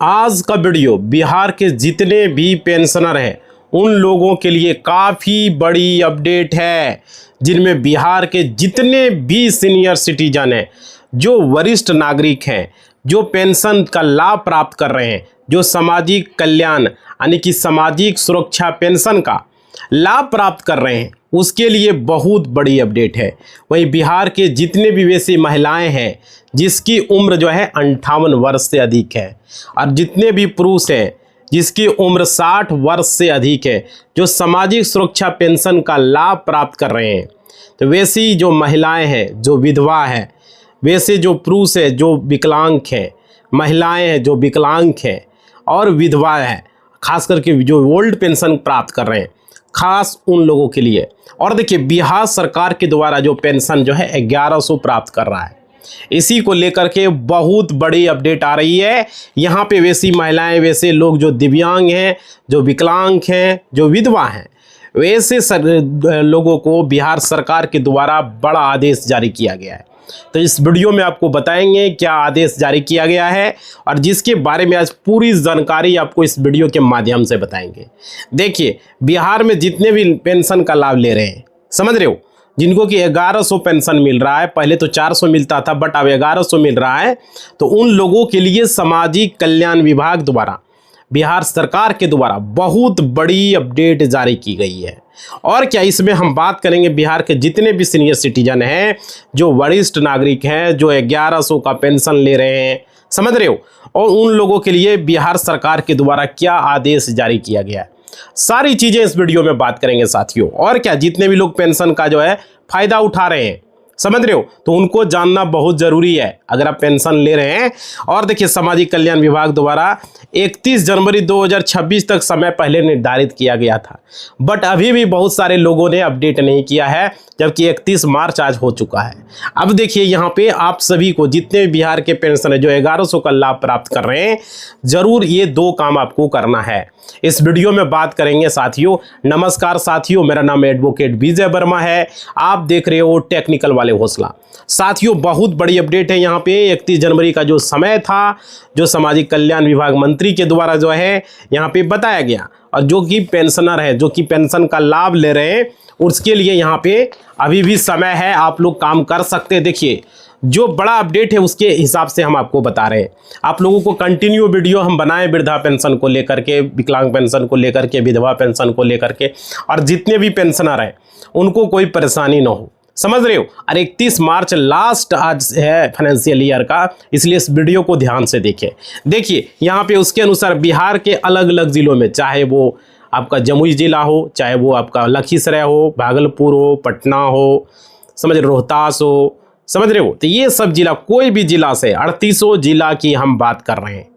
आज का वीडियो बिहार के जितने भी पेंशनर हैं उन लोगों के लिए काफ़ी बड़ी अपडेट है, जिनमें बिहार के जितने भी सीनियर सिटीजन हैं, जो वरिष्ठ नागरिक हैं, जो पेंशन का लाभ प्राप्त कर रहे हैं, जो सामाजिक कल्याण यानी कि सामाजिक सुरक्षा पेंशन का लाभ प्राप्त कर रहे हैं, उसके लिए बहुत बड़ी अपडेट है। वहीं बिहार के जितने भी वैसी महिलाएं हैं जिसकी उम्र जो है 58 वर्ष से अधिक है, और जितने भी पुरुष हैं जिसकी उम्र 60 वर्ष से अधिक है, जो सामाजिक सुरक्षा पेंशन का लाभ प्राप्त कर रहे हैं, तो वैसी जो महिलाएं हैं, जो विधवा हैं, वैसे जो पुरुष है जो विकलांग हैं, महिलाएं हैं जो विकलांग हैं और विधवा है, खास करके जो ओल्ड पेंशन प्राप्त कर रहे हैं, खास उन लोगों के लिए। और देखिए, बिहार सरकार के द्वारा जो पेंशन जो है 1100 प्राप्त कर रहा है, इसी को लेकर के बहुत बड़ी अपडेट आ रही है। यहाँ पे वैसी महिलाएं, वैसे लोग जो दिव्यांग हैं, जो विकलांग हैं, जो विधवा हैं, वैसे लोगों को बिहार सरकार के द्वारा बड़ा आदेश जारी किया गया है। तो इस वीडियो में आपको बताएंगे क्या आदेश जारी किया गया है, और जिसके बारे में आज पूरी जानकारी आपको इस वीडियो के माध्यम से बताएंगे। देखिए, बिहार में जितने भी पेंशन का लाभ ले रहे हैं, समझ रहे हो, जिनको कि 1100 पेंशन मिल रहा है, पहले तो 400 मिलता था बट अब 1100 मिल रहा है, तो उन लोगों के लिए सामाजिक कल्याण विभाग द्वारा, बिहार सरकार के द्वारा बहुत बड़ी अपडेट जारी की गई है। और क्या, इसमें हम बात करेंगे बिहार के जितने भी सीनियर सिटीजन हैं, जो वरिष्ठ नागरिक हैं, जो 1100 का पेंशन ले रहे हैं, समझ रहे हो, और उन लोगों के लिए बिहार सरकार के द्वारा क्या आदेश जारी किया गया है, सारी चीज़ें इस वीडियो में बात करेंगे साथियों। और क्या, जितने भी लोग पेंशन का जो है फ़ायदा उठा रहे हैं, समझ रहे हो, तो उनको जानना बहुत ज़रूरी है अगर आप पेंशन ले रहे हैं। और देखिए, सामाजिक कल्याण विभाग द्वारा 31 जनवरी 2026 तक समय पहले निर्धारित किया गया था, बट अभी भी बहुत सारे लोगों ने अपडेट नहीं किया है, जबकि 31 मार्च आज हो चुका है। अब देखिए, यहाँ पे आप सभी को, जितने भी बिहार के पेंशन है जो 1100 का लाभ प्राप्त कर रहे हैं, ज़रूर ये 2 काम आपको करना है। इस वीडियो में बात करेंगे साथियों। नमस्कार साथियों, मेरा नाम एडवोकेट विजय वर्मा है, आप देख रहे हो टेक्निकल वाले हौसला। साथियों, बहुत बड़ी अपडेट है। यहाँ पे 31 जनवरी का जो समय था, जो सामाजिक कल्याण विभाग मंत्री के द्वारा जो है यहाँ पे बताया गया, और जो कि पेंशनर है, जो कि पेंशन का लाभ ले रहे हैं, उसके लिए यहाँ पे अभी भी समय है, आप लोग काम कर सकते हैं। देखिए, जो बड़ा अपडेट है उसके हिसाब से हम आपको बता रहे हैं। आप लोगों को कंटिन्यू वीडियो हम बनाए वृद्धा पेंशन को लेकर के, विकलांग पेंशन को लेकर के, विधवा पेंशन को लेकर के, और जितने भी पेंशनर हैं उनको कोई परेशानी ना हो, समझ रहे हो। और 31 मार्च लास्ट आज है फाइनेंशियल ईयर का, इसलिए इस वीडियो को ध्यान से देखें। देखिए, यहाँ पे उसके अनुसार बिहार के अलग अलग ज़िलों में, चाहे वो आपका जमुई जिला हो, चाहे वो आपका लखीसराय हो, भागलपुर हो, पटना हो, समझ रहे, रोहतास हो, समझ रहे हो, तो ये सब जिला, कोई भी जिला से 38 जिला की हम बात कर रहे हैं।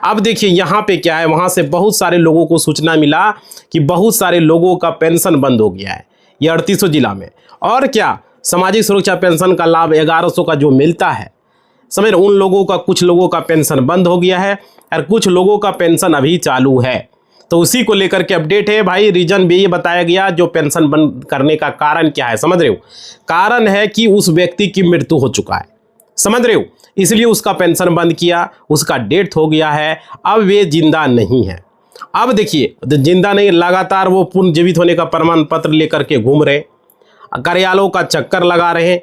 अब देखिए, यहाँ पे क्या है, वहाँ से बहुत सारे लोगों को सूचना मिला कि बहुत सारे लोगों का पेंशन बंद हो गया है ये 38 जिला में। और क्या, सामाजिक सुरक्षा पेंशन का लाभ 1100 का जो मिलता है, समझ रहे, उन लोगों का, कुछ लोगों का पेंशन बंद हो गया है और कुछ लोगों का पेंशन अभी चालू है। तो उसी को लेकर के अपडेट है भाई। रीजन भी ये बताया गया, जो पेंशन बंद करने का कारण क्या है, समझ रहे हो, कारण है कि उस व्यक्ति की मृत्यु हो चुका है, समझ रहे हो, इसलिए उसका पेंशन बंद किया, उसका डेथ हो गया है, अब वे जिंदा नहीं है। अब देखिए, जिंदा नहीं, लगातार वो पुनर्जीवित होने का प्रमाण पत्र लेकर के घूम रहे, कार्यालयों का चक्कर लगा रहे हैं,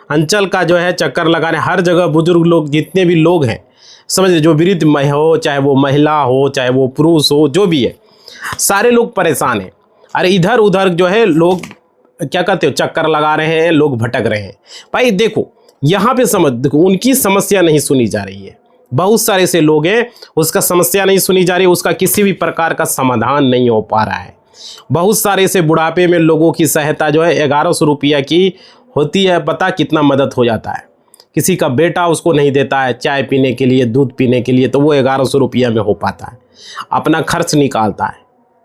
अंचल का जो है चक्कर लगा रहे हैं, हर जगह बुजुर्ग लोग, जितने भी लोग हैं, समझिए, जो वृद्ध हो, चाहे वो महिला हो, चाहे वो पुरुष हो, जो भी है, सारे लोग परेशान हैं। अरे इधर उधर जो है लोग क्या कहते हो, चक्कर लगा रहे हैं, लोग भटक रहे हैं। भाई देखो, यहाँ पे देखो, उनकी समस्या नहीं सुनी जा रही है। बहुत सारे ऐसे लोग हैं, उसका समस्या नहीं सुनी जा रही है, उसका किसी भी प्रकार का समाधान नहीं हो पा रहा है। बहुत सारे ऐसे बुढ़ापे में लोगों की सहायता जो है 1100 रुपया की होती है, पता कितना मदद हो जाता है। किसी का बेटा उसको नहीं देता है चाय पीने के लिए, दूध पीने के लिए, तो वो 1100 रुपया में हो पाता है, अपना खर्च निकालता है,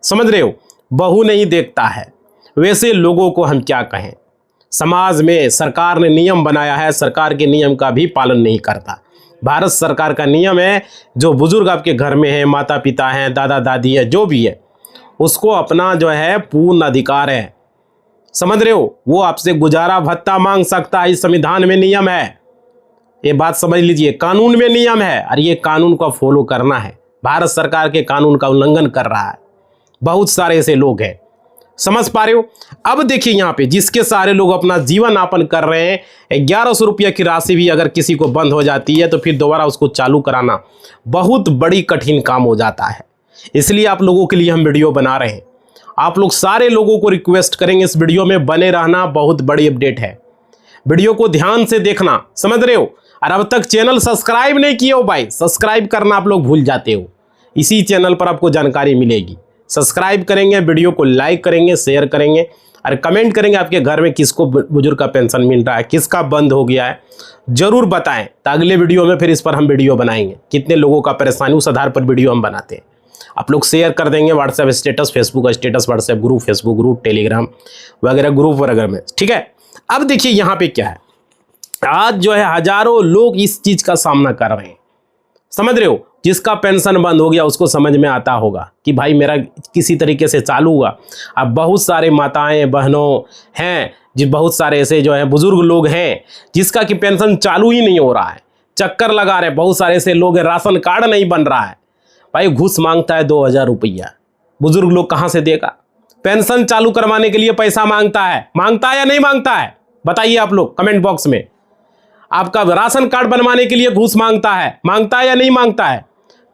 समझ रहे हो, बहू नहीं देखता है। वैसे लोगों को हम क्या कहें, समाज में सरकार ने नियम बनाया है, सरकार के नियम का भी पालन नहीं करता। भारत सरकार का नियम है, जो बुजुर्ग आपके घर में है, माता पिता हैं, दादा दादी है, जो भी है, उसको अपना जो है पूर्ण अधिकार है, समझ रहे हो, वो आपसे गुजारा भत्ता मांग सकता है, इस संविधान में नियम है, ये बात समझ लीजिए, कानून में नियम है और ये कानून को फॉलो करना है। भारत सरकार के कानून का उल्लंघन कर रहा है, बहुत सारे ऐसे लोग हैं, समझ पा रहे हो। अब देखिए यहाँ पे जिसके सारे लोग अपना जीवन यापन कर रहे हैं, 1100 रुपये की राशि भी अगर किसी को बंद हो जाती है तो फिर दोबारा उसको चालू कराना बहुत बड़ी कठिन काम हो जाता है। इसलिए आप लोगों के लिए हम वीडियो बना रहे हैं। आप लोग सारे लोगों को रिक्वेस्ट करेंगे इस वीडियो में बने रहना, बहुत बड़ी अपडेट है, वीडियो को ध्यान से देखना, समझ रहे हो। और अब तक चैनल सब्सक्राइब नहीं किए हो भाई, सब्सक्राइब करना आप लोग भूल जाते हो। इसी चैनल पर आपको जानकारी मिलेगी। सब्सक्राइब करेंगे, वीडियो को लाइक करेंगे, शेयर करेंगे और कमेंट करेंगे आपके घर में किसको बुजुर्ग का पेंशन मिल रहा है, किसका बंद हो गया है, जरूर बताएं। तो अगले वीडियो में फिर इस पर हम वीडियो बनाएंगे, कितने लोगों का परेशानी, उस आधार पर वीडियो हम बनाते हैं। आप लोग शेयर कर देंगे WhatsApp status, Facebook status, WhatsApp group, Facebook group, Telegram वगैरह ग्रुप वगैरह में, ठीक है। अब देखिए यहाँ पे क्या है, आज जो है हजारों लोग इस चीज का सामना कर रहे हैं, समझ रहे हो। जिसका पेंशन बंद हो गया उसको समझ में आता होगा कि भाई मेरा किसी तरीके से चालू हुआ। अब बहुत सारे माताएं बहनों हैं, बहुत सारे ऐसे जो है बुजुर्ग लोग हैं जिसका कि पेंशन चालू ही नहीं हो रहा है, चक्कर लगा रहे। बहुत सारे ऐसे लोग हैं राशन कार्ड नहीं बन रहा है, भाई घूस मांगता है 2000 रुपया, बुजुर्ग लोग कहाँ से देगा। पेंशन चालू करवाने के लिए पैसा मांगता है या नहीं मांगता है, बताइए आप लोग कमेंट बॉक्स में। आपका राशन कार्ड बनवाने के लिए घूस मांगता है या नहीं मांगता है।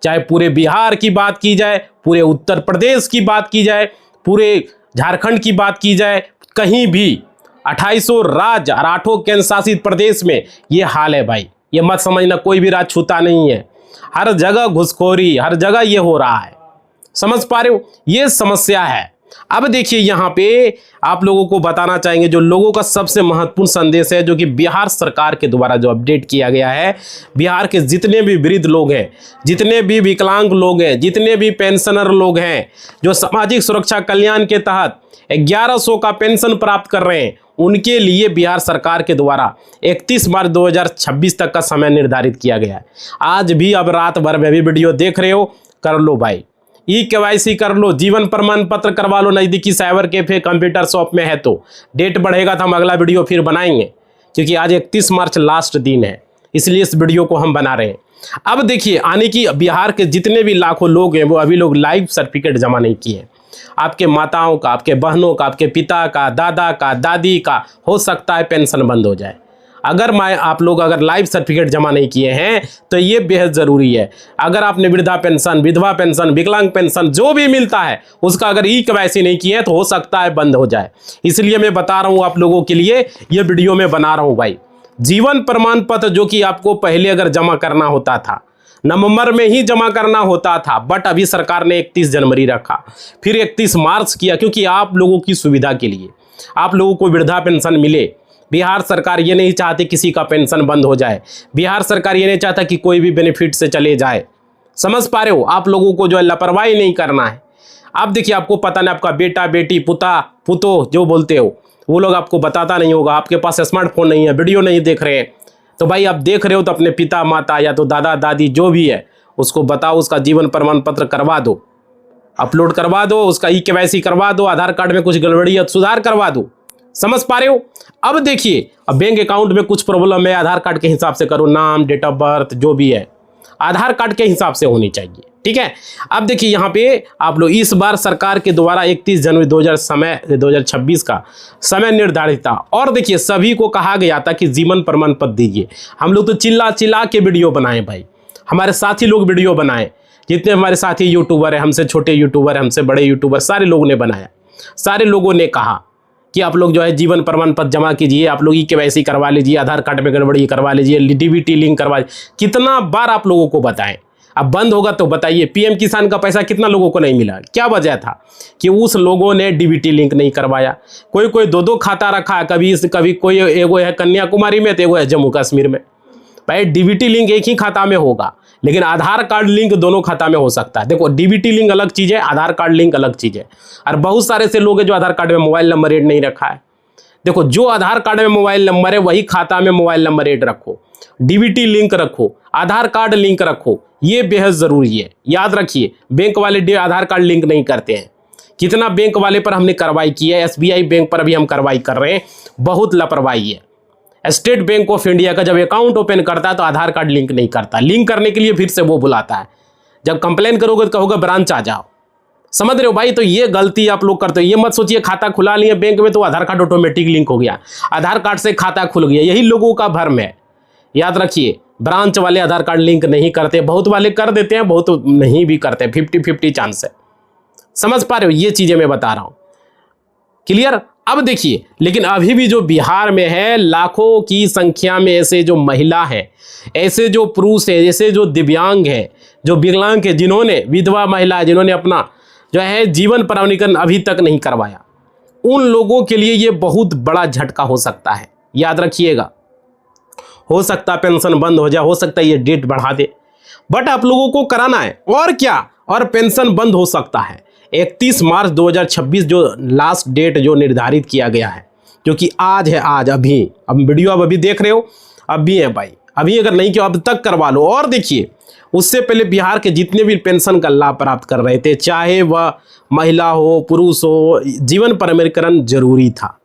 चाहे पूरे बिहार की बात की जाए, पूरे उत्तर प्रदेश की बात की जाए, पूरे झारखंड की बात की जाए, कहीं भी 2800 राज्य और 8 केंद्र शासित प्रदेश में ये हाल है भाई। ये मत समझना कोई भी राज्य छूता नहीं है, हर जगह घुसखोरी, हर जगह ये हो रहा है, समझ पा रहे हो, ये समस्या है। अब देखिए यहाँ पे आप लोगों को बताना चाहेंगे जो लोगों का सबसे महत्वपूर्ण संदेश है, जो कि बिहार सरकार के द्वारा जो अपडेट किया गया है। बिहार के जितने भी वृद्ध लोग हैं, जितने भी विकलांग लोग हैं, जितने भी पेंशनर लोग हैं, जो सामाजिक सुरक्षा कल्याण के तहत 1100 का पेंशन प्राप्त कर रहे हैं, उनके लिए बिहार सरकार के द्वारा 31 मार्च 2026 तक का समय निर्धारित किया गया है। आज भी अब रात भर में भी वीडियो देख रहे हो, कर लो भाई, KYC कर लो, जीवन प्रमाण पत्र करवा लो, नज़दीकी साइबर कैफे कंप्यूटर शॉप में है। तो डेट बढ़ेगा तो हम अगला वीडियो फिर बनाएंगे, क्योंकि आज 31 मार्च लास्ट दिन है, इसलिए इस वीडियो को हम बना रहे हैं। अब देखिए आने की बिहार के जितने भी लाखों लोग हैं वो अभी लोग लाइफ सर्टिफिकेट जमा नहीं किए। आपके माताओं का, आपके बहनों का, आपके पिता का, दादा का, दादी का हो सकता है पेंशन बंद हो जाए। अगर आप लोग अगर लाइफ सर्टिफिकेट जमा नहीं किए हैं तो ये बेहद ज़रूरी है। अगर आपने वृद्धा पेंशन, विधवा पेंशन, विकलांग पेंशन जो भी मिलता है उसका अगर KYC नहीं किए तो हो सकता है बंद हो जाए। इसलिए मैं बता रहा हूँ आप लोगों के लिए, ये वीडियो में बना रहा हूँ भाई। जीवन प्रमाण पत्र जो कि आपको पहले अगर जमा करना होता था, नवंबर में ही जमा करना होता था, बट अभी सरकार ने 31 जनवरी रखा, फिर 31 मार्च किया, क्योंकि आप लोगों की सुविधा के लिए, आप लोगों को वृद्धा पेंशन मिले। बिहार सरकार ये नहीं चाहती किसी का पेंशन बंद हो जाए, बिहार सरकार ये नहीं चाहता कि कोई भी बेनिफिट से चले जाए, समझ पा रहे हो। आप लोगों को जो है लापरवाही नहीं करना है। आप देखिए, आपको पता नहीं, आपका बेटा बेटी पुतो जो बोलते हो वो लोग आपको बताता नहीं होगा, आपके पास स्मार्टफोन नहीं है, वीडियो नहीं देख रहे हैं, तो भाई आप देख रहे हो तो अपने पिता माता या तो दादा दादी जो भी है उसको बताओ, उसका जीवन प्रमाण पत्र करवा दो, अपलोड करवा दो, उसका KYC करवा दो, आधार कार्ड में कुछ गड़बड़ी है सुधार करवा दो, समझ पा रहे हो। अब देखिए, अब बैंक अकाउंट में कुछ प्रॉब्लम है, आधार कार्ड के हिसाब से करो, नाम, डेट ऑफ बर्थ जो भी है आधार कार्ड के हिसाब से होनी चाहिए, ठीक है। अब देखिए यहाँ पे आप लोग, इस बार सरकार के द्वारा 31 जनवरी 2026 का समय निर्धारित था, और देखिए सभी को कहा गया था कि जीवन प्रमाण पत्र दीजिए। हम लोग तो चिल्ला चिल्ला के वीडियो बनाए भाई, हमारे साथी लोग वीडियो बनाए, जितने हमारे साथी यूट्यूबर है, हमसे छोटे यूट्यूबर, हमसे बड़े यूट्यूबर, सारे लोगों ने बनाया। सारे लोगों ने कहा कि आप लोग जो है जीवन प्रमाण पत्र जमा कीजिए, आप लोग KYC करवा लीजिए, आधार कार्ड में गड़बड़ी करवा लीजिए, DBT लिंक करवा लीजिए। कितना बार आप लोगों को बताएं, अब बंद होगा तो बताइए। PM किसान का पैसा कितना लोगों को नहीं मिला, क्या वजह था कि उस लोगों ने DBT लिंक नहीं करवाया। कोई 2-2 खाता रखा है, कभी कोई एगो है कन्याकुमारी में तो एगो है जम्मू कश्मीर में। भाई DBT लिंक एक ही खाता में होगा, लेकिन आधार कार्ड लिंक दोनों खाता में हो सकता है। देखो, DBT लिंक अलग चीज़ है, आधार कार्ड लिंक अलग चीज़ है। और बहुत सारे से लोग हैं जो आधार कार्ड में मोबाइल नंबर ऐड नहीं रखा है। देखो, जो आधार कार्ड में मोबाइल नंबर है वही खाता में मोबाइल नंबर ऐड रखो, DBT लिंक रखो, आधार कार्ड लिंक रखो, ये बेहद ज़रूरी है। याद रखिए, बैंक वाले आधार कार्ड लिंक नहीं करते हैं। कितना बैंक वाले पर हमने कार्रवाई की है, SBI बैंक पर भी हम कार्रवाई कर रहे हैं, बहुत लापरवाही है। स्टेट बैंक ऑफ इंडिया का जब अकाउंट ओपन करता है तो आधार कार्ड लिंक नहीं करता, लिंक करने के लिए फिर से वो बुलाता है। जब कंप्लेन करोगे तो कहोगे ब्रांच आ जाओ। समझ रहे हो भाई? तो ये गलती आप लोग करते हो। ये मत सोचिए खाता खुला लिए बैंक में तो आधार कार्ड ऑटोमेटिक लिंक हो गया, आधार कार्ड से खाता खुल गया। यही लोगों का भ्रम है। याद रखिए, ब्रांच वाले आधार कार्ड लिंक नहीं करते, बहुत वाले कर देते हैं, बहुत नहीं भी करते, 50-50 चांस है। समझ पा रहे हो? ये चीजें मैं बता रहा हूं। क्लियर? अब देखिए, लेकिन अभी भी जो बिहार में है, लाखों की संख्या में ऐसे जो महिला है, ऐसे जो पुरुष है, ऐसे जो दिव्यांग है, जो विकलांग है, जिन्होंने, विधवा महिला जिन्होंने अपना जो है जीवन प्रमाणीकरण अभी तक नहीं करवाया, उन लोगों के लिए ये बहुत बड़ा झटका हो सकता है। याद रखिएगा, हो सकता है पेंशन बंद हो जाए, हो सकता है ये डेट बढ़ा दे, बट आप लोगों को कराना है। और क्या? और पेंशन बंद हो सकता है 31 मार्च 2026 जो लास्ट डेट जो निर्धारित किया गया है, जो कि आज है। आज अभी अब वीडियो आप अभी देख रहे हो, अभी है भाई, अभी अगर नहीं किया अब तक करवा लो। और देखिए, उससे पहले बिहार के जितने भी पेंशन का लाभ प्राप्त कर रहे थे, चाहे वह महिला हो, पुरुष हो, जीवन प्रमाणीकरण जरूरी था।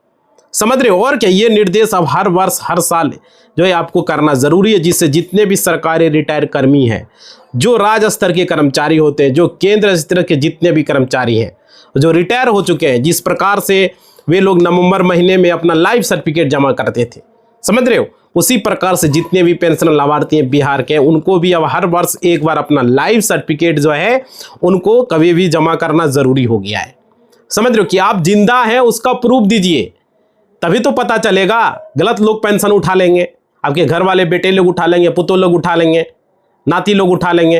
समझ रहे हो? और क्या, ये निर्देश अब हर वर्ष, हर साल जो है आपको करना जरूरी है, जिससे जितने भी सरकारी रिटायर कर्मी हैं, जो राज्य स्तर के कर्मचारी होते हैं, जो केंद्र स्तर के जितने भी कर्मचारी हैं जो रिटायर हो चुके हैं, जिस प्रकार से वे लोग नवंबर महीने में अपना लाइफ सर्टिफिकेट जमा करते थे, समझ रहे हो, उसी प्रकार से जितने भी पेंशन लाभार्थी हैं बिहार के, उनको भी अब हर वर्ष एक बार अपना लाइफ सर्टिफिकेट जो है उनको कभी भी जमा करना जरूरी हो गया है। समझ रहे हो कि आप जिंदा हैं, उसका प्रूफ दीजिए, तभी तो पता चलेगा। गलत लोग पेंशन उठा लेंगे, आपके घर वाले बेटे लोग उठा लेंगे, पुतों लोग उठा लेंगे, नाती लोग उठा लेंगे,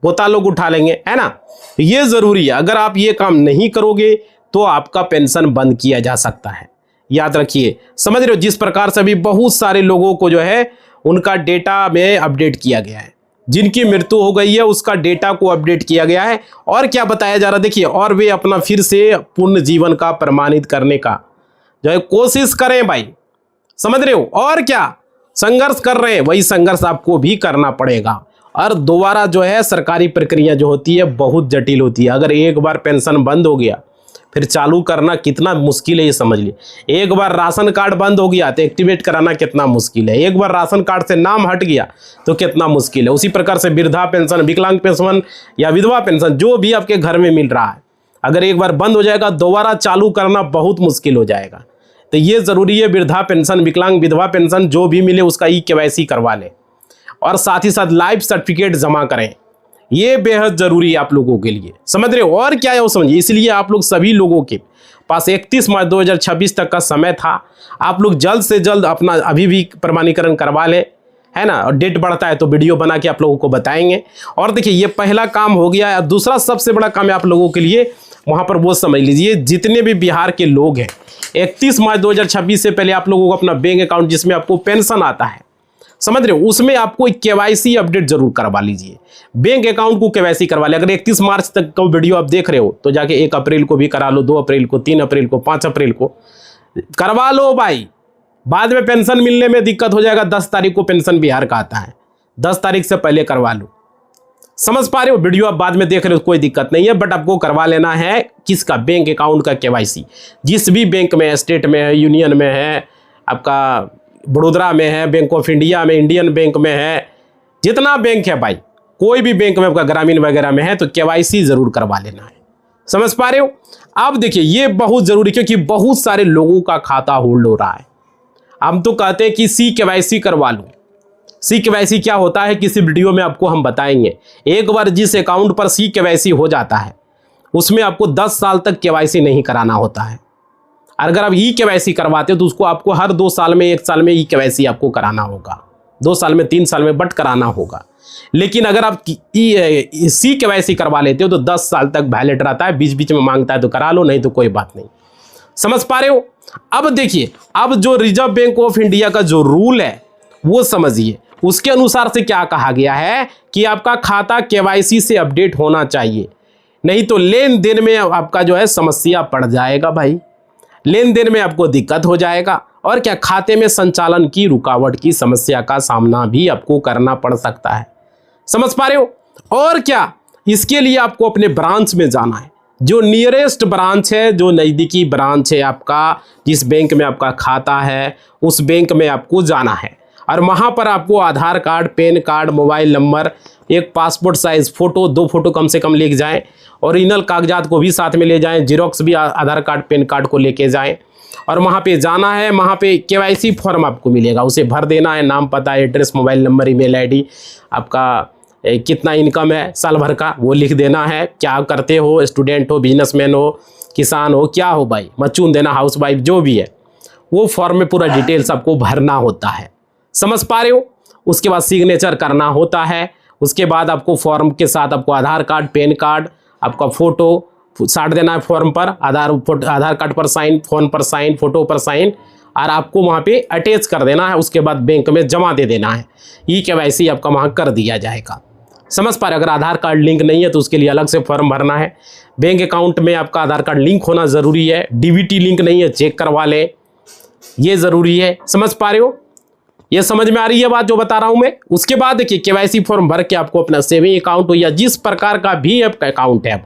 पोता लोग उठा लेंगे, है ना? ये जरूरी है। अगर आप ये काम नहीं करोगे तो आपका पेंशन बंद किया जा सकता है। याद रखिए, समझ रहे हो? जिस प्रकार से अभी बहुत सारे लोगों को जो है उनका डेटा में अपडेट किया गया है, जिनकी मृत्यु हो गई है उसका डेटा को अपडेट किया गया है। और क्या बताया जा रहा है, देखिए, और वे अपना फिर से पूर्ण जीवन का प्रमाणित करने का जो है कोशिश करें भाई। समझ रहे हो? और क्या, संघर्ष कर रहे हैं, वही संघर्ष आपको भी करना पड़ेगा। और दोबारा जो है सरकारी प्रक्रिया जो होती है बहुत जटिल होती है। अगर एक बार पेंशन बंद हो गया फिर चालू करना कितना मुश्किल है, ये समझ लिए। एक बार राशन कार्ड बंद हो गया तो एक्टिवेट कराना कितना मुश्किल है, एक बार राशन कार्ड से नाम हट गया तो कितना मुश्किल है। उसी प्रकार से वृद्धा पेंशन, विकलांग पेंशन या विधवा पेंशन जो भी आपके घर में मिल रहा है, अगर एक बार बंद हो जाएगा दोबारा चालू करना बहुत मुश्किल हो जाएगा। तो ये ज़रूरी है, वृद्धा पेंशन, विकलांग, विधवा पेंशन जो भी मिले उसका KYC करवा लें और साथ ही साथ लाइफ सर्टिफिकेट जमा करें। ये बेहद ज़रूरी है आप लोगों के लिए। समझ रहे हो? और क्या है वो समझिए। इसलिए आप लोग सभी लोगों के पास 31 मार्च 2026 तक का समय था। आप लोग जल्द से जल्द अपना अभी भी प्रमाणीकरण करवा लें, है ना? और डेट बढ़ता है तो वीडियो बना के आप लोगों को बताएंगे। और देखिए, ये पहला काम हो गया है। दूसरा सबसे बड़ा काम है आप लोगों के लिए, वहाँ पर वो समझ लीजिए, जितने भी बिहार के लोग हैं 31 मार्च 2026 से पहले आप लोगों को अपना बैंक अकाउंट जिसमें आपको पेंशन आता है, समझ रहे हो, उसमें आपको KYC अपडेट जरूर करवा लीजिए। बैंक अकाउंट को KYC करवा ले। अगर 31 मार्च तक का वीडियो आप देख रहे हो तो जाके 1 अप्रैल को भी करा लो, 2 अप्रैल को, 3 अप्रैल को, 5 अप्रैल को करवा लो भाई। बाद में पेंशन मिलने में दिक्कत हो जाएगा। 10 तारीख को पेंशन बिहार का आता है, 10 तारीख से पहले करवा लो। समझ पा रहे हो? वीडियो आप बाद में देख रहे हो कोई दिक्कत नहीं है, बट आपको करवा लेना है किसका? बैंक अकाउंट का KYC। जिस भी बैंक में है, स्टेट में है, यूनियन में है, आपका बड़ोदरा में है, बैंक ऑफ इंडिया में, इंडियन बैंक में है, जितना बैंक है भाई, कोई भी बैंक में आपका ग्रामीण वगैरह में है तो KYC जरूर करवा लेना है। समझ पा रहे हो? अब देखिए, ये बहुत जरूरी, क्योंकि बहुत सारे लोगों का खाता होल्ड हो रहा है। हम तो कहते हैं कि CKYC करवा लो। CKYC क्या होता है किसी वीडियो में आपको हम बताएंगे। एक बार जिस अकाउंट पर CKYC हो जाता है उसमें आपको 10 साल तक KYC नहीं कराना होता है। अगर आप KYC करवाते हो तो उसको आपको हर 2 साल में, 1 साल में KYC आपको कराना होगा, 2 साल में, 3 साल में, बट कराना होगा। लेकिन अगर आप CKYC करवा लेते हो तो 10 साल तक वैलिड रहता है। बीच बीच में मांगता है तो करा लो, नहीं तो कोई बात नहीं। समझ पा रहे हो? अब देखिए, अब जो रिजर्व बैंक ऑफ इंडिया का जो रूल है वो समझिए। उसके अनुसार से क्या कहा गया है कि आपका खाता KYC से अपडेट होना चाहिए, नहीं तो लेन देन में आपका जो है समस्या पड़ जाएगा भाई। लेन देन में आपको दिक्कत हो जाएगा और क्या, खाते में संचालन की रुकावट की समस्या का सामना भी आपको करना पड़ सकता है। समझ पा रहे हो? और क्या, इसके लिए आपको अपने ब्रांच में जाना है। जो नियरेस्ट ब्रांच है, जो नज़दीकी ब्रांच है आपका, जिस बैंक में आपका खाता है उस बैंक में आपको जाना है और वहाँ पर आपको Aadhaar card, PAN card, mobile number, एक पासपोर्ट साइज़ फ़ोटो, 2 फोटो कम से कम लेके जाएं। ओरिजिनल कागजात को भी साथ में ले जाएं, जेरोक्स भी आधार कार्ड, पैन कार्ड को लेके जाएं और वहाँ पे जाना है। वहाँ पे केवाईसी फॉर्म आपको मिलेगा, उसे भर देना है। नाम, पता, address, mobile number, email ID, आपका कितना इनकम है साल भर का वो लिख देना है। क्या करते हो, स्टूडेंट हो, बिजनेसमैन हो, किसान हो, क्या हो भाई, मचून देना, हाउस वाइफ जो भी है, वो फॉर्म में पूरा डिटेल्स आपको भरना होता है। समझ पा रहे हो? उसके बाद सिग्नेचर करना होता है। उसके बाद आपको फॉर्म के साथ आपको आधार कार्ड, पैन कार्ड, आपका फ़ोटो साट देना है फॉर्म पर, आधार कार्ड पर साइन, फ़ोन पर साइन, फ़ोटो पर साइन और आपको वहाँ पे अटैच कर देना है। उसके बाद बैंक में जमा दे देना है। केवाईसी आपका वहाँ कर दिया जाएगा। समझ पा रहे? अगर आधार कार्ड लिंक नहीं है तो उसके लिए अलग से फॉर्म भरना है। बैंक अकाउंट में आपका आधार कार्ड लिंक होना ज़रूरी है। डीबीटी लिंक नहीं है, चेक करवा लें, ये ज़रूरी है। समझ पा रहे हो? ये समझ में आ रही है बात जो बता रहा हूँ मैं? उसके बाद देखिए केवाईसी फॉर्म भर के आपको अपना सेविंग अकाउंट हो या जिस प्रकार का भी आपका अकाउंट है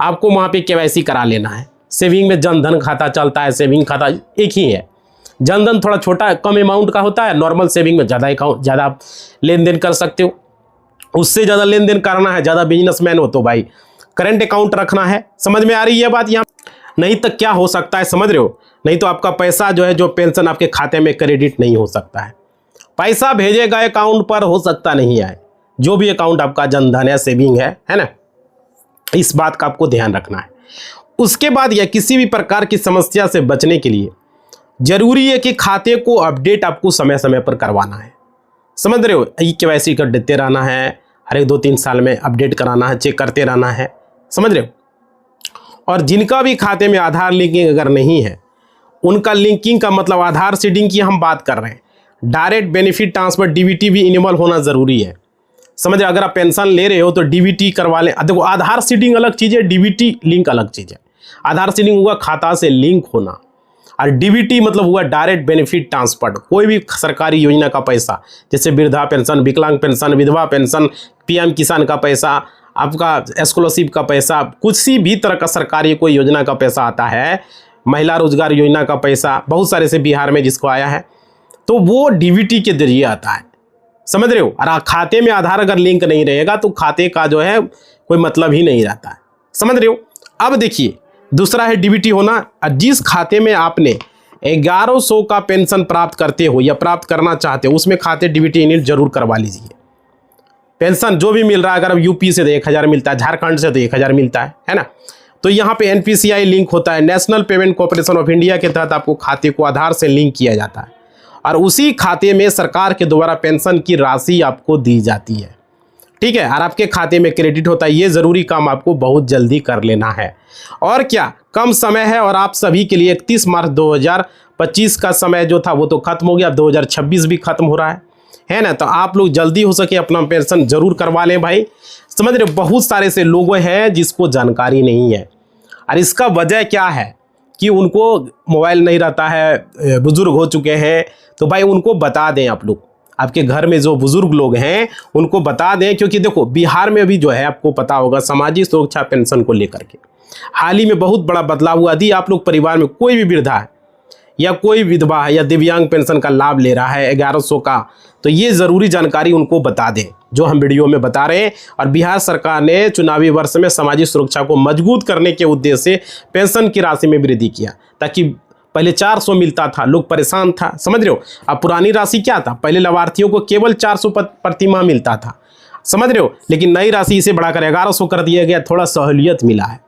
आपको वहाँ पे केवाईसी करा लेना है। सेविंग में जनधन खाता चलता है, सेविंग खाता एक ही है। जनधन थोड़ा छोटा कम अमाउंट का होता है, नॉर्मल सेविंग में ज़्यादा लेन देन कर सकते हो। उससे ज़्यादा लेन देन करना है, ज़्यादा बिजनेसमैन हो तो भाई करंट अकाउंट रखना है। समझ में आ रही है बात? यहाँ नहीं तो क्या हो सकता है, समझ रहे हो? नहीं तो आपका पैसा जो है, जो पेंशन आपके खाते में क्रेडिट नहीं हो सकता है। पैसा भेजेगा अकाउंट पर, हो सकता नहीं है। जो भी अकाउंट आपका जनधन है, सेविंग है ना, इस बात का आपको ध्यान रखना है। उसके बाद या किसी भी प्रकार की समस्या से बचने के लिए जरूरी है कि खाते को अपडेट आपको समय समय पर करवाना है। समझ रहे हो? केवाईसी कर देते रहना है, हर एक 2-3 साल में अपडेट कराना है, चेक करते रहना है। समझ रहे हो? और जिनका भी खाते में आधार लिंकिंग अगर नहीं है, उनका लिंकिंग का मतलब आधार सीडिंग की हम बात कर रहे हैं। डायरेक्ट बेनिफिट ट्रांसफर डीबीटी भी इनेबल होना ज़रूरी है। समझ रहे? अगर आप पेंशन ले रहे हो तो डीबीटी करवा लें। देखो, आधार सीडिंग अलग चीज़ है, डीबीटी लिंक अलग चीज़ है। आधार सीडिंग हुआ खाता से लिंक होना और डीबीटी मतलब हुआ डायरेक्ट बेनिफिट ट्रांसफर। कोई भी सरकारी योजना का पैसा, जैसे वृद्धा पेंशन, विकलांग पेंशन, विधवा पेंशन, पीएम किसान का पैसा, आपका स्कॉलरशिप का पैसा, किसी भी तरह का सरकारी कोई योजना का पैसा आता है, महिला रोजगार योजना का पैसा, बहुत सारे से बिहार में जिसको आया है, तो वो डीबीटी के जरिए आता है। समझ रहे हो? और खाते में आधार अगर लिंक नहीं रहेगा तो खाते का जो है कोई मतलब ही नहीं रहता है। समझ रहे हो? अब देखिए, दूसरा है डीबीटी होना। जिस खाते में आपने 1100 का पेंशन प्राप्त करते हो या प्राप्त करना चाहते हो, उसमें खाते डीबीटी इनिट जरूर करवा लीजिए। पेंशन जो भी मिल रहा है, अगर अब यूपी से तो 1000 मिलता है, झारखंड से तो 1000 मिलता है ना, तो यहाँ पे एनपीसीआई लिंक होता है, national payment corporation of India के तहत आपको खाते को आधार से लिंक किया जाता है और उसी खाते में सरकार के द्वारा पेंशन की राशि आपको दी जाती है। ठीक है? और आपके खाते में क्रेडिट होता है। ये ज़रूरी काम आपको बहुत जल्दी कर लेना है। और क्या, कम समय है और आप सभी के लिए 31 मार्च 2025 का समय जो था वो तो खत्म हो गया, 2026 भी खत्म हो रहा है ना। तो आप लोग जल्दी हो सके अपना पेंशन जरूर करवा लें भाई। समझ रहे? बहुत सारे से लोग हैं जिसको जानकारी नहीं है और इसका वजह क्या है कि उनको मोबाइल नहीं रहता है, बुजुर्ग हो चुके हैं, तो भाई उनको बता दें। आप लोग आपके घर में जो बुजुर्ग लोग हैं उनको बता दें, क्योंकि देखो बिहार में भी जो है आपको पता होगा सामाजिक सुरक्षा पेंशन को लेकर के हाल ही में बहुत बड़ा बदलाव हुआ। यदि आप लोग परिवार में कोई भी वृद्धा है या कोई विधवा है या दिव्यांग पेंशन का लाभ ले रहा है 1100 का, तो ये ज़रूरी जानकारी उनको बता दें जो हम वीडियो में बता रहे हैं। और बिहार सरकार ने चुनावी वर्ष में सामाजिक सुरक्षा को मजबूत करने के उद्देश्य से पेंशन की राशि में वृद्धि किया, ताकि पहले 400 मिलता था, लोग परेशान था। समझ रहे हो? अब पुरानी राशि क्या था, पहले लाभार्थियों को केवल 400 प्रति माह मिलता था। समझ रहे हो? लेकिन नई राशि इसे बढ़ाकर 1100 कर दिया गया, थोड़ा सहूलियत मिला है।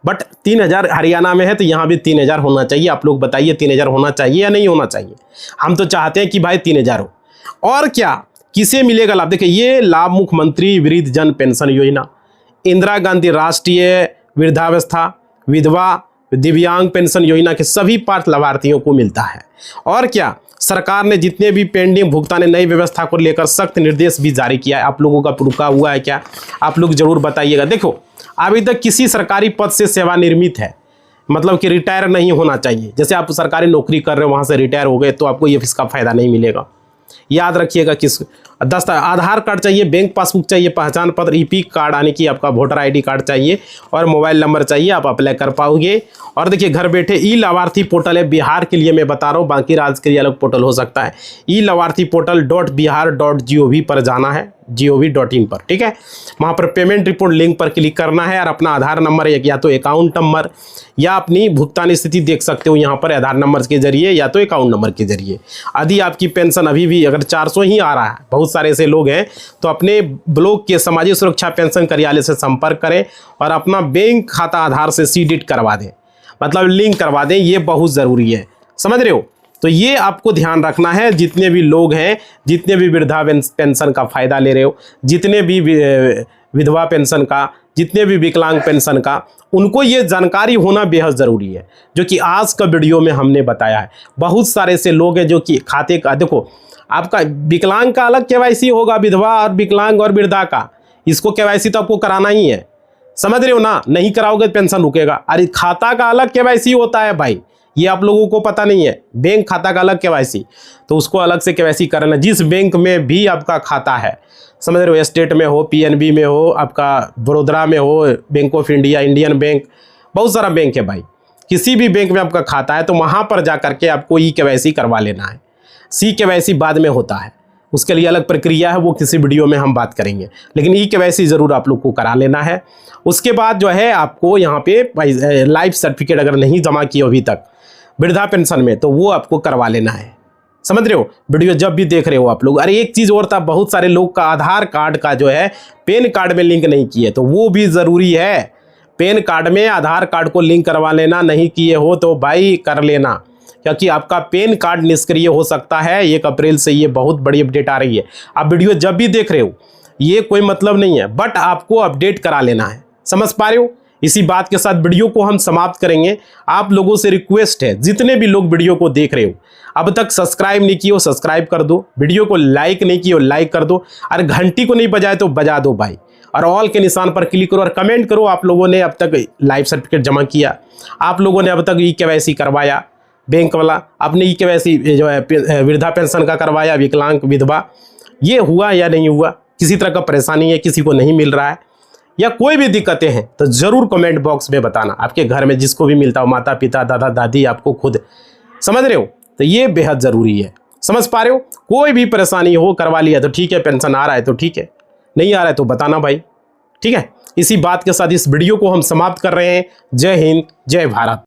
बट 3000 हरियाणा में है तो यहाँ भी 3000 होना चाहिए। आप लोग बताइए 3000 होना चाहिए या नहीं होना चाहिए? हम तो चाहते हैं कि भाई 3000 हो। और क्या, किसे मिलेगा लाभ? देखिए, ये लाभ मुख्यमंत्री वृद्ध जन पेंशन योजना, इंदिरा गांधी राष्ट्रीय वृद्धावस्था, विधवा दिव्यांग पेंशन योजना के सभी पात्र लाभार्थियों को मिलता है। और क्या, सरकार ने जितने भी पेंडिंग भुगतान नई व्यवस्था को लेकर सख्त निर्देश भी जारी किया है। आप लोगों का रुका हुआ है क्या? आप लोग जरूर बताइएगा। देखो, अभी तक किसी सरकारी पद से सेवानिवृत्त है, मतलब कि रिटायर नहीं होना चाहिए। जैसे आप सरकारी नौकरी कर रहे हो, वहाँ से रिटायर हो गए तो आपको ये इसका फ़ायदा नहीं मिलेगा। याद रखिएगा। आधार कार्ड चाहिए, बैंक पासबुक चाहिए, पहचान पत्र, ईपिक कार्ड आने की आपका वोटर आईडी कार्ड चाहिए और मोबाइल नंबर चाहिए, आप अप्लाई कर पाओगे। और देखिए घर बैठे ई लाभार्थी पोर्टल है, बिहार के लिए मैं बता रहा हूँ, बाकी राज्य के लिए अलग पोर्टल हो सकता है। ई लाभार्थी पोर्टल .bihar.gov पर जाना है, gov.in पर, ठीक है। वहाँ पर पेमेंट रिपोर्ट लिंक पर क्लिक करना है और अपना आधार नंबर या तो अकाउंट नंबर या अपनी भुगतान स्थिति देख सकते हो यहाँ पर आधार नंबर के जरिए या तो अकाउंट नंबर के जरिए। यदि आपकी पेंशन अभी भी अगर 400 ही आ रहा है, बहुत सारे ऐसे लोग हैं, तो अपने ब्लॉक के सामाजिक सुरक्षा पेंशन कार्यालय से संपर्क करें और अपना बैंक खाता आधार से सीडिट करवा दें, मतलब लिंक करवा दें, ये बहुत ज़रूरी है, समझ रहे हो। तो ये आपको ध्यान रखना है, जितने भी लोग हैं, जितने भी वृद्धा पेंशन का फ़ायदा ले रहे हो, जितने भी विधवा पेंशन का, जितने भी विकलांग पेंशन का, उनको ये जानकारी होना बेहद ज़रूरी है, जो कि आज का वीडियो में हमने बताया है। बहुत सारे ऐसे लोग हैं जो कि खाते का, देखो आपका विकलांग का अलग केवाईसी होगा, विधवा और विकलांग और वृद्धा का, इसको केवाईसी तो आपको कराना ही है, समझ रहे हो ना, नहीं कराओगे पेंशन रुकेगा। अरे खाता का अलग केवाईसी होता है भाई, ये आप लोगों को पता नहीं है, बैंक खाता का अलग केवाईसी, तो उसको अलग से केवाईसी करना। जिस बैंक में भी आपका खाता है, समझ रहे हो, स्टेट में हो, पीएनबी में हो, आपका बड़ोदरा में हो, bank of India, Indian bank, बहुत सारा बैंक है भाई, किसी भी बैंक में आपका खाता है तो वहाँ पर जा करके आपको ई केवाईसी करवा लेना है। सी केवाईसी बाद में होता है, उसके लिए अलग प्रक्रिया है, वो किसी वीडियो में हम बात करेंगे, लेकिन ई केवाईसी ज़रूर आप लोग को करा लेना है। उसके बाद जो है आपको यहाँ पे लाइफ सर्टिफिकेट अगर नहीं जमा किए अभी तक वृद्धा पेंशन में, तो वो आपको करवा लेना है, समझ रहे हो। वीडियो जब भी देख रहे हो आप लोग, अरे एक चीज़ और था, बहुत सारे लोग का आधार कार्ड का जो है पैन कार्ड में लिंक नहीं किए, तो वो भी ज़रूरी है। पैन कार्ड में आधार कार्ड को लिंक करवा लेना, नहीं किए हो तो भाई कर लेना, क्योंकि आपका पैन कार्ड निष्क्रिय हो सकता है 1 अप्रैल से। ये बहुत बड़ी अपडेट आ रही है, आप वीडियो जब भी देख रहे हो, ये कोई मतलब नहीं है, बट आपको अपडेट करा लेना है, समझ पा रहे हो। इसी बात के साथ वीडियो को हम समाप्त करेंगे। आप लोगों से रिक्वेस्ट है, जितने भी लोग वीडियो को देख रहे हो, अब तक सब्सक्राइब नहीं किए हो सब्सक्राइब कर दो, वीडियो को लाइक नहीं किए हो लाइक कर दो, और घंटी को नहीं बजाए तो बजा दो भाई, और ऑल के निशान पर क्लिक करो और कमेंट करो आप लोगों ने अब तक लाइफ सर्टिफिकेट जमा किया, आप लोगों ने अब तक ई केवाईसी करवाया, बैंक वाला आपने ई केवाईसी जो है वृद्धा पेंशन का करवाया, विकलांग विधवा, ये हुआ या नहीं हुआ, किसी तरह का परेशानी है, किसी को नहीं मिल रहा है, या कोई भी दिक्कतें हैं तो ज़रूर कमेंट बॉक्स में बताना। आपके घर में जिसको भी मिलता हो, माता पिता दादा दादी, आपको खुद, समझ रहे हो, तो ये बेहद ज़रूरी है, समझ पा रहे हो। कोई भी परेशानी हो, करवा लिया तो ठीक है, पेंशन आ रहा है तो ठीक है, नहीं आ रहा है तो बताना भाई, ठीक है। इसी बात के साथ इस वीडियो को हम समाप्त कर रहे हैं। जय हिंद, जय भारत।